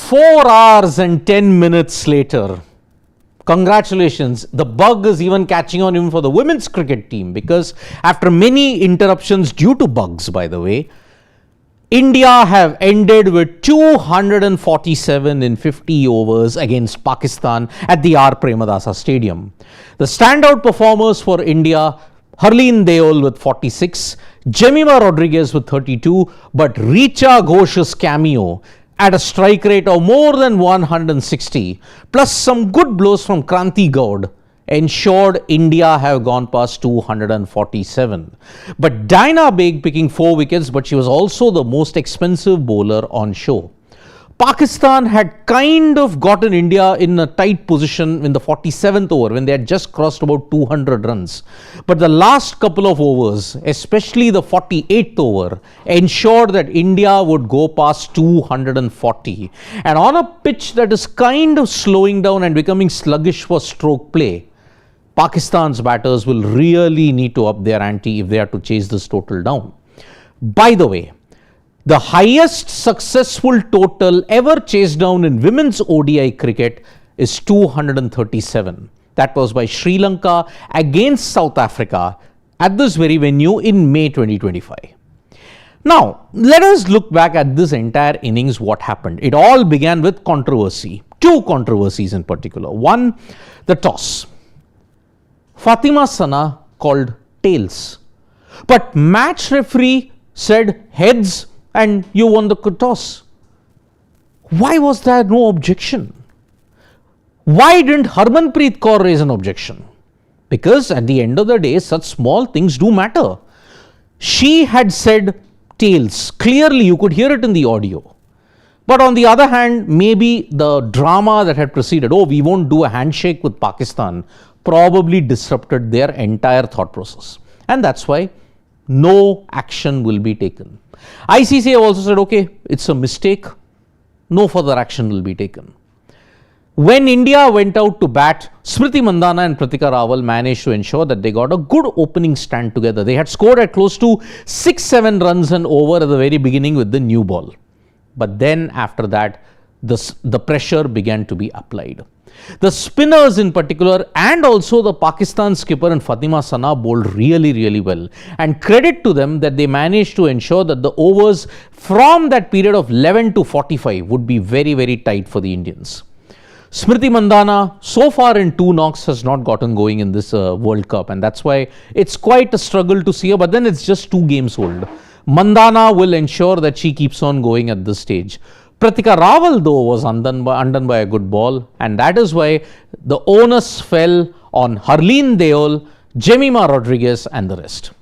4 hours and 10 minutes later, congratulations, the bug is even catching on even for the women's cricket team, because after many interruptions due to bugs, by the way, India have ended with 247 in 50 overs against Pakistan at the R. Premadasa Stadium. The standout performers for India: Harleen Deol with 46, Jemima Rodriguez with 32, but Richa Ghosh's cameo at a strike rate of more than 160, plus some good blows from Kranti Gaud, ensured India have gone past 247. But Diana Baig picking 4 wickets, but she was also the most expensive bowler on show. Pakistan had kind of gotten India in a tight position in the 47th over when they had just crossed about 200 runs. But the last couple of overs, especially the 48th over, ensured that India would go past 240. And on a pitch that is kind of slowing down and becoming sluggish for stroke play, Pakistan's batters will really need to up their ante if they are to chase this total down. By the way, the highest successful total ever chased down in women's ODI cricket is 237. That was by Sri Lanka against South Africa at this very venue in May 2025. Now, let us look back at this entire innings, what happened. It all began with controversy. 2 controversies in particular. One, the toss. Fatima Sana called tails, but match referee said heads and you won the toss. Why was there no objection? Why didn't Harmanpreet Kaur raise an objection? Because at the end of the day, such small things do matter. She had said tails. Clearly, you could hear it in the audio. But on the other hand, maybe the drama that had preceded, oh, we won't do a handshake with Pakistan, probably disrupted their entire thought process. And that's why no action will be taken. ICC have also said, okay, it's a mistake, no further action will be taken. When India went out to bat, Smriti Mandhana and Pratika Rawal managed to ensure that they got a good opening stand together. They had scored at close to 6-7 runs and over at the very beginning with the new ball. But then after that, the pressure began to be applied. The spinners in particular and also the Pakistan skipper and Fatima Sana bowled really well. And credit to them that they managed to ensure that the overs from that period of 11 to 45 would be very tight for the Indians. Smriti Mandhana so far in 2 knocks has not gotten going in this World Cup, and that's why it's quite a struggle to see her, but then it's just 2 games old. Mandhana will ensure that she keeps on going at this stage. Pratika Rawal though was undone by a good ball, and that is why the onus fell on Harleen Deol, Jemima Rodriguez and the rest.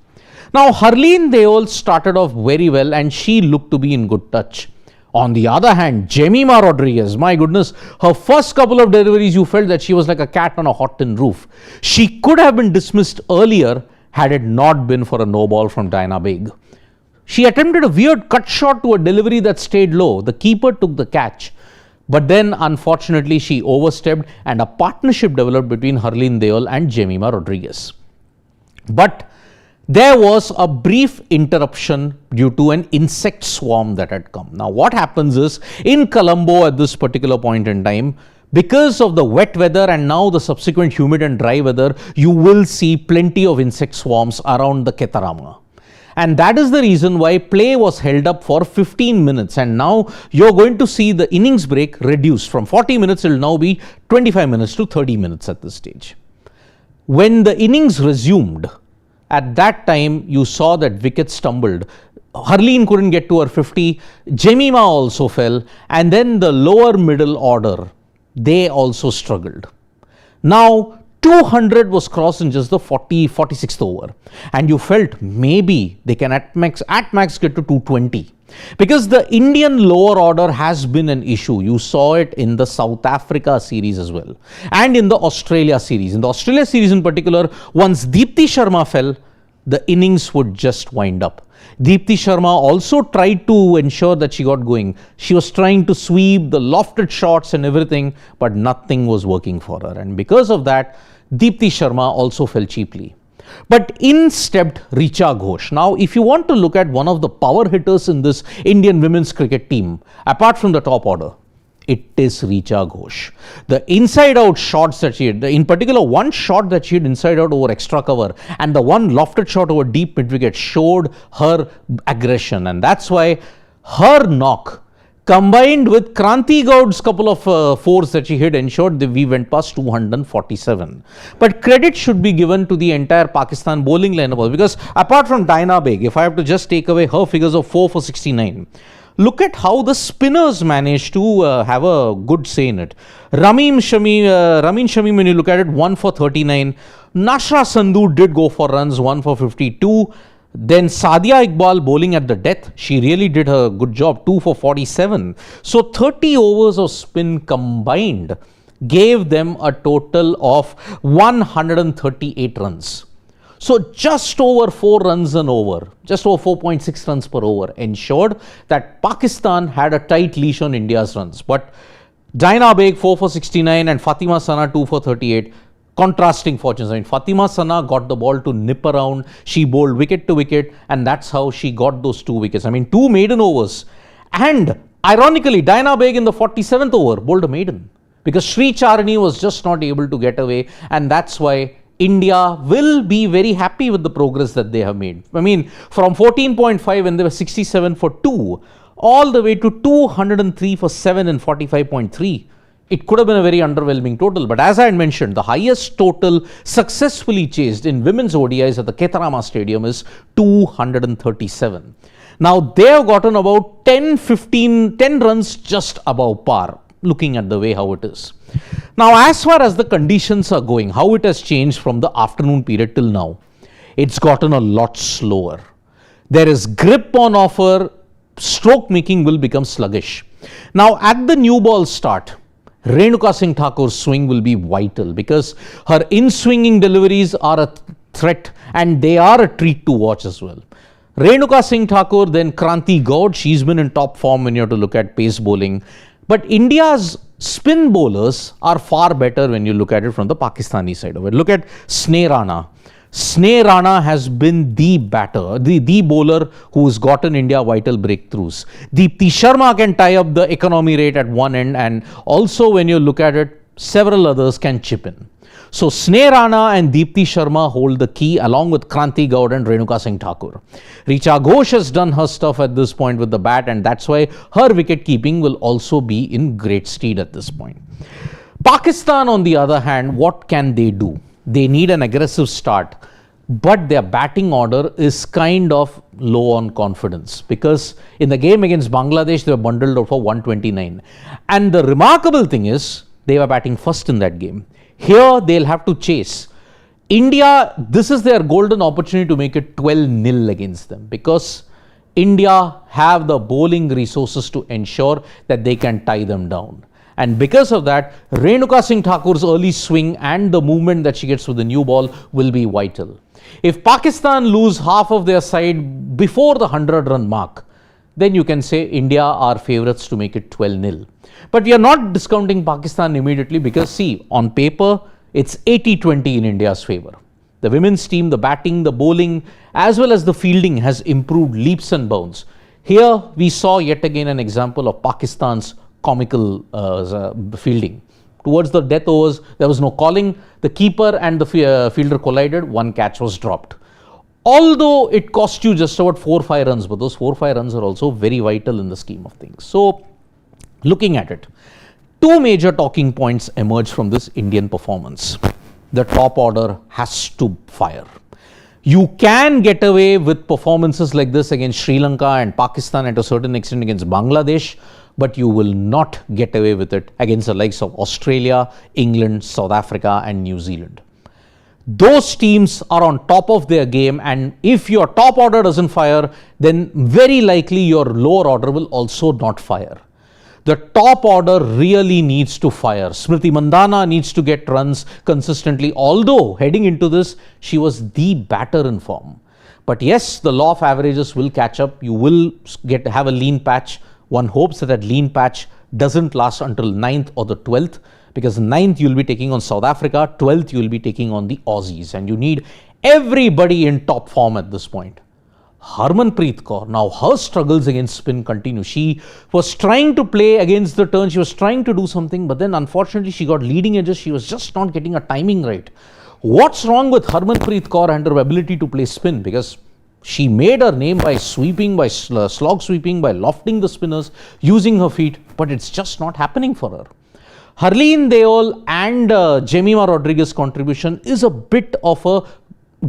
Now Harleen Deol started off very well and she looked to be in good touch. On the other hand, Jemima Rodriguez, my goodness, her first couple of deliveries you felt that she was like a cat on a hot tin roof. She could have been dismissed earlier had it not been for a no ball from Diana Baig. She attempted a weird cut shot to a delivery that stayed low. The keeper took the catch. But then, unfortunately, she overstepped and a partnership developed between Harleen Deol and Jemima Rodriguez. But there was a brief interruption due to an insect swarm that had come. Now, what happens is, in Colombo at this particular point in time, because of the wet weather and now the subsequent humid and dry weather, you will see plenty of insect swarms around the Ketarama. And that is the reason why play was held up for 15 minutes. And now you're going to see the innings break reduced from 40 minutes. It will now be 25 minutes to 30 minutes at this stage. When the innings resumed, at that time you saw that wickets stumbled. Harleen couldn't get to her 50. Jemima also fell. And then the lower middle order, they also struggled. Now 200 was crossed in just the 46th over, and you felt maybe they can at max get to 220, because the Indian lower order has been an issue. You saw it in the South Africa series as well and in the Australia series. In the Australia series in particular, once Deepti Sharma fell, the innings would just wind up. Deepti Sharma also tried to ensure that she got going. She was trying to sweep the lofted shots and everything, but nothing was working for her, and because of that, Deepti Sharma also fell cheaply. But in stepped Richa Ghosh. Now, if you want to look at one of the power hitters in this Indian women's cricket team, apart from the top order, It is Richa Ghosh. The inside-out shots that she hit, in particular one shot that she hit inside-out over extra cover and the one lofted shot over deep mid-wicket showed her aggression, and that's why her knock combined with Kranti Gaud's couple of fours that she hit ensured that we went past 247. But credit should be given to the entire Pakistan bowling lineup, because apart from Diana Baig, if I have to just take away her figures of 4 for 69, look at how the spinners managed to have a good say in it. Ramin Shamim, when you look at it, 1 for 39. Nashra Sandhu did go for runs, 1 for 52. Then Sadia Iqbal bowling at the death. She really did a good job, 2 for 47. So 30 overs of spin combined gave them a total of 138 runs. So just over 4 runs an over, just over 4.6 runs per over ensured that Pakistan had a tight leash on India's runs. But Diana Baig 4 for 69 and Fatima Sana 2 for 38. Contrasting fortunes. I mean, Fatima Sana got the ball to nip around. She bowled wicket to wicket, and that's how she got those 2 wickets. I mean, 2 maiden overs. And ironically, Diana Baig in the 47th over bowled a maiden, because Sri Charani was just not able to get away, and that's why India will be very happy with the progress that they have made. I mean, from 14.5 when they were 67 for 2, all the way to 203 for 7 and 45.3. It could have been a very underwhelming total, but as I had mentioned, the highest total successfully chased in women's ODIs at the Ketarama Stadium is 237. Now, they have gotten about 10 runs just above par, looking at the way how it is. Now, as far as the conditions are going, how it has changed from the afternoon period till now, it's gotten a lot slower. There is grip on offer, stroke making will become sluggish. Now, at the new ball start, Renuka Singh Thakur's swing will be vital, because her in-swinging deliveries are a threat and they are a treat to watch as well. Renuka Singh Thakur, then Kranti Gaud, she's been in top form when you have to look at pace bowling. But India's spin bowlers are far better when you look at it from the Pakistani side of it. Look at Sneh Rana. Sneh Rana has been the batter, the bowler who has gotten India vital breakthroughs. Deepti Sharma can tie up the economy rate at one end, and also when you look at it, several others can chip in. So Sneh Rana and Deepti Sharma hold the key, along with Kranti Gaud and Renuka Singh Thakur. Richa Ghosh has done her stuff at this point with the bat, and that's why her wicket keeping will also be in great stead at this point. Pakistan, on the other hand, what can they do? They need an aggressive start, but their batting order is kind of low on confidence, because in the game against Bangladesh, they were bundled out for 129. And the remarkable thing is, they were batting first in that game. Here, they'll have to chase. India, this is their golden opportunity to make it 12-0 against them, because India have the bowling resources to ensure that they can tie them down. And because of that, Renuka Singh Thakur's early swing and the movement that she gets with the new ball will be vital. If Pakistan lose half of their side before the 100-run mark, then you can say India are favourites to make it 12-0. But we are not discounting Pakistan immediately, because see, on paper, it's 80-20 in India's favour. The women's team, the batting, the bowling, as well as the fielding has improved leaps and bounds. Here, we saw yet again an example of Pakistan's comical fielding. Towards the death overs, there was no calling. The keeper and the fielder collided. 1 catch was dropped. Although it cost you just about 4 or 5 runs, but those 4 or 5 runs are also very vital in the scheme of things. So, looking at it, 2 major talking points emerge from this Indian performance. The top order has to fire. You can get away with performances like this against Sri Lanka and Pakistan, and to a certain extent against Bangladesh, but you will not get away with it against the likes of Australia, England, South Africa and New Zealand. Those teams are on top of their game, and if your top order doesn't fire, then very likely your lower order will also not fire. The top order really needs to fire. Smriti Mandhana needs to get runs consistently, although heading into this, she was the batter in form. But yes, the law of averages will catch up. You will have a lean patch. One hopes that that lean patch doesn't last until 9th or the 12th, because 9th you'll be taking on South Africa, 12th you'll be taking on the Aussies, and you need everybody in top form at this point. Harmanpreet Kaur, now her struggles against spin continue. She was trying to play against the turn, she was trying to do something, but then unfortunately she got leading edges, she was just not getting a timing right. What's wrong with Harmanpreet Kaur and her ability to play spin? Because she made her name by sweeping, by slog sweeping, by lofting the spinners, using her feet, but it's just not happening for her. Harleen Deol and Jemima Rodriguez's contribution is a bit of a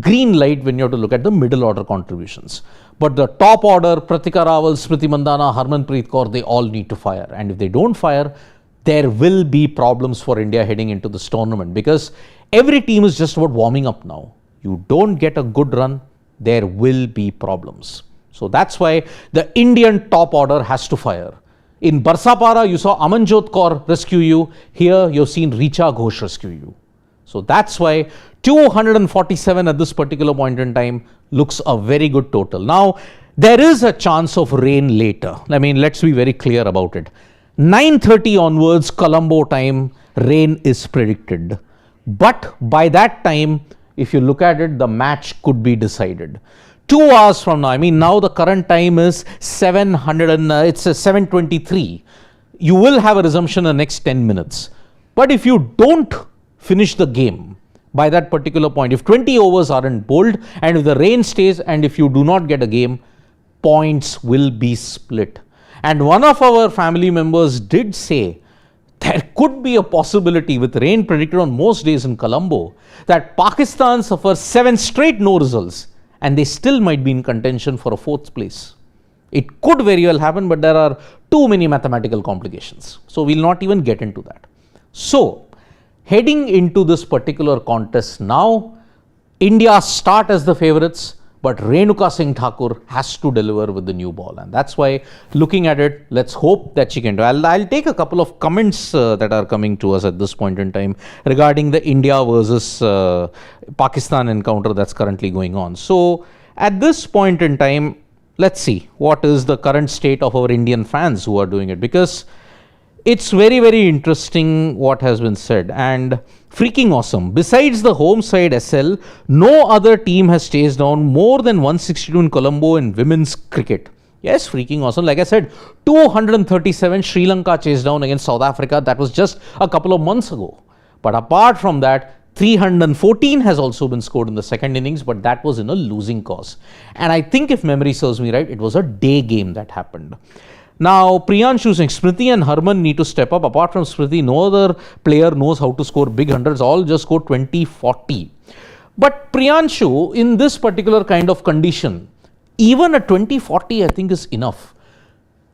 green light when you have to look at the middle order contributions. But the top order, Pratika Rawal, Smriti Mandhana, Harmanpreet Kaur, they all need to fire. And if they don't fire, there will be problems for India heading into this tournament, because every team is just about warming up now. You don't get a good run, there will be problems. So that's why the Indian top order has to fire. In Barsapara, you saw Amanjot Kaur rescue you. Here, you've seen Richa Ghosh rescue you. So that's why 247 at this particular point in time looks a very good total. Now, there is a chance of rain later. I mean, let's be very clear about it. 9:30 onwards, Colombo time, rain is predicted. But by that time, if you look at it, the match could be decided. 2 hours from now, I mean, now the current time is 7:23. You will have a resumption in the next 10 minutes. But if you don't finish the game by that particular point, if 20 overs aren't bowled, and if the rain stays, and if you do not get a game, points will be split. And one of our family members did say there could be a possibility, with rain predicted on most days in Colombo, that Pakistan suffers 7 straight no results and they still might be in contention for a 4th place. It could very well happen, but there are too many mathematical complications. So we'll not even get into that. So heading into this particular contest now, India start as the favourites, but Renuka Singh Thakur has to deliver with the new ball. And that's why, looking at it, let's hope that she can do. I'll take a couple of comments that are coming to us at this point in time regarding the India versus Pakistan encounter that's currently going on. So at this point in time, let's see what is the current state of our Indian fans who are doing it, because it's very, very interesting what has been said and freaking awesome. Besides the home side SL, no other team has chased down more than 162 in Colombo in women's cricket. Yes, freaking awesome. Like I said, 237 Sri Lanka chased down against South Africa. That was just a couple of months ago. But apart from that, 314 has also been scored in the second innings, but that was in a losing cause. And I think, if memory serves me right, it was a day game that happened. Now, Priyanshu saying Smriti and Harman need to step up. Apart from Smriti, no other player knows how to score big hundreds. All just score 20-40. But Priyanshu, in this particular kind of condition, even a 20-40 I think is enough.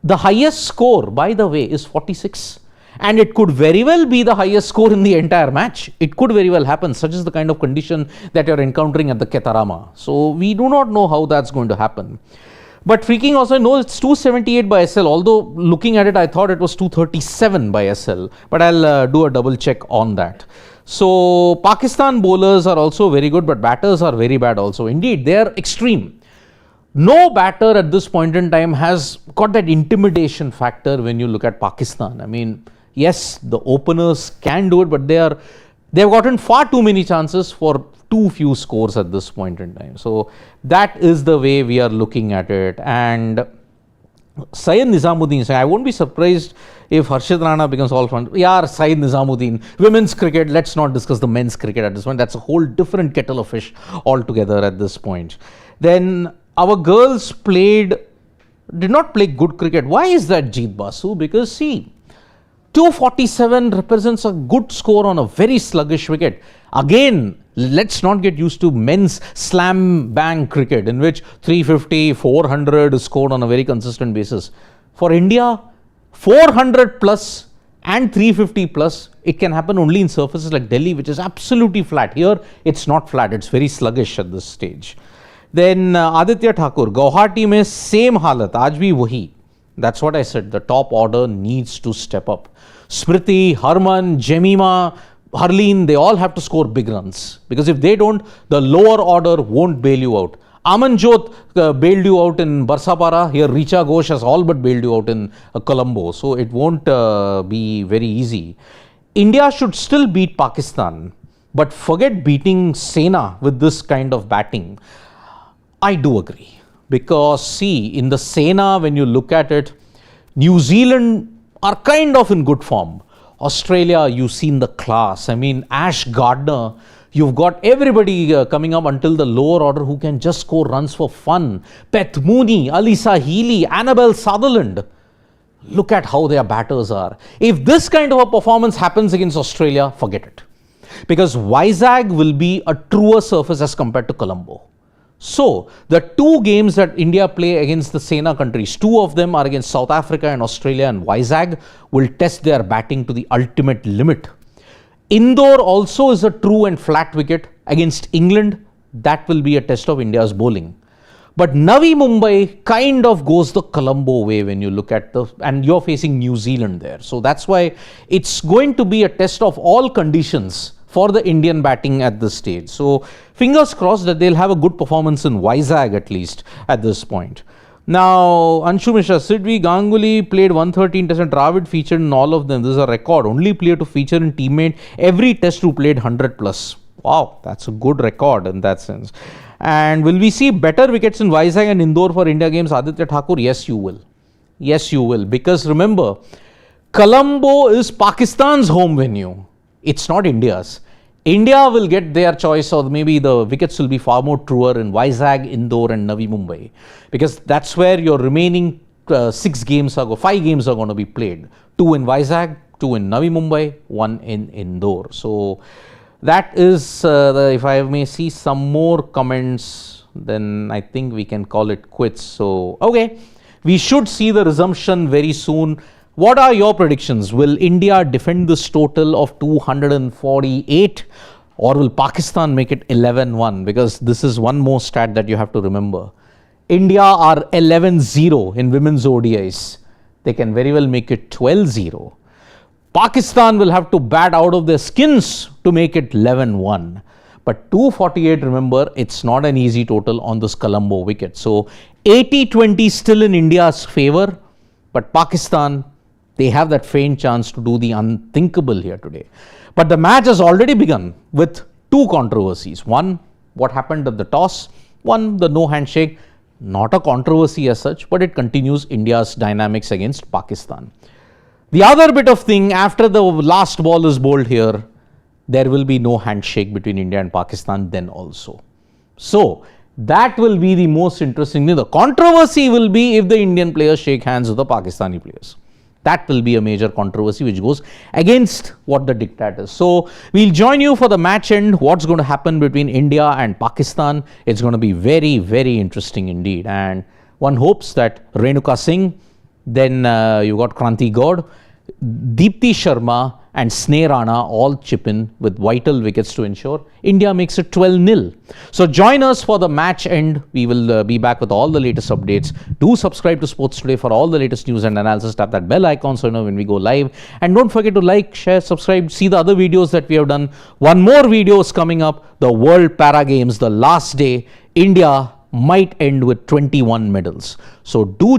The highest score, by the way, is 46. And it could very well be the highest score in the entire match. It could very well happen. Such is the kind of condition that you're encountering at the Ketarama. So we do not know how that's going to happen. But freaking also, no, it's 278 by SL. Although looking at it, I thought it was 237 by SL. But I'll do a double check on that. So Pakistan bowlers are also very good, but batters are very bad also. Indeed, they are extreme. No batter at this point in time has got that intimidation factor when you look at Pakistan. I mean, yes, the openers can do it, but they've gotten far too many chances for too few scores at this point in time. So that is the way we are looking at it. And Syed Nizamuddin saying, I won't be surprised if Harshit Rana becomes all front. Yeah, Syed Nizamuddin. Women's cricket, let's not discuss the men's cricket at this point. That's a whole different kettle of fish altogether at this point. Then our girls did not play good cricket. Why is that, Jeet Basu? Because see, 247 represents a good score on a very sluggish wicket. Again, let's not get used to men's slam bang cricket in which 350, 400 is scored on a very consistent basis. For India, 400 plus and 350 plus, it can happen only in surfaces like Delhi, which is absolutely flat. Here, it's not flat. It's very sluggish at this stage. Then Aditya Thakur, Guwahati mein same halat, aaj bhi wahi. That's what I said. The top order needs to step up. Smriti, Harman, Jemima, Harleen, they all have to score big runs. Because if they don't, the lower order won't bail you out. Amanjot bailed you out in Barsapara. Here, Richa Ghosh has all but bailed you out in Colombo. So it won't be very easy. India should still beat Pakistan. But forget beating Sena with this kind of batting. I do agree. because see, in the Sena, when you look at it, New Zealand are kind of in good form. Australia, you've seen the class. I mean, Ash Gardner, you've got everybody coming up until the lower order who can just score runs for fun. Beth Mooney, Alyssa Healy, Annabelle Sutherland. Look at how their batters are. If this kind of a performance happens against Australia, forget it. Because Vizag will be a truer surface as compared to Colombo. So, the two games that India play against the Sena countries, two of them are against South Africa and Australia, and Vizag will test their batting to the ultimate limit. Indore also is a true and flat wicket against England. That will be a test of India's bowling. But Navi Mumbai kind of goes the Colombo way when you look at and you're facing New Zealand there. So that's why it's going to be a test of all conditions for the Indian batting at this stage. So fingers crossed that they'll have a good performance in Vizag at least at this point. Now, Anshu Mishra, Sidvi Ganguly played 113 tests and Dravid featured in all of them. This is a record. Only player to feature in teammate every test who played 100 plus. Wow, that's a good record in that sense. And will we see better wickets in Vizag and Indore for India games, Aditya Thakur? Yes, you will. Yes, you will. Because remember, Colombo is Pakistan's home venue. It's not India's. India will get their choice, or maybe the wickets will be far more truer in Vizag, Indore and Navi Mumbai. Because that's where your remaining 5 games are going to be played. 2 in Vizag, 2 in Navi Mumbai, 1 in Indore. So that is, if I may see some more comments, then I think we can call it quits. So, okay, we should see the resumption very soon. What are your predictions? Will India defend this total of 248 or will Pakistan make it 11-1? Because this is one more stat that you have to remember. India are 11-0 in women's ODIs. They can very well make it 12-0. Pakistan will have to bat out of their skins to make it 11-1. But 248, remember, it's not an easy total on this Colombo wicket. So 80-20 still in India's favor, but Pakistan, they have that faint chance to do the unthinkable here today. But the match has already begun with 2 controversies. One, what happened at the toss. One, the no handshake. Not a controversy as such, but it continues India's dynamics against Pakistan. The other bit of thing, after the last ball is bowled here, there will be no handshake between India and Pakistan then also. So, that will be the most interesting thing. The controversy will be if the Indian players shake hands with the Pakistani players. That will be a major controversy which goes against what the diktat is. So, we'll join you for the match end. What's going to happen between India and Pakistan? It's going to be very, very interesting indeed. And one hopes that Renuka Singh, then you got Kranti Gaud, Deepti Sharma and Sneh Rana all chip in with vital wickets to ensure India makes it 12-0. So join us for the match end. We will be back with all the latest updates. Do subscribe to Sports Today for all the latest news and analysis. Tap that bell icon so you know when we go live. And don't forget to like, share, subscribe, see the other videos that we have done. One more video is coming up, the World Para Games, the last day. India might end with 21 medals. So do check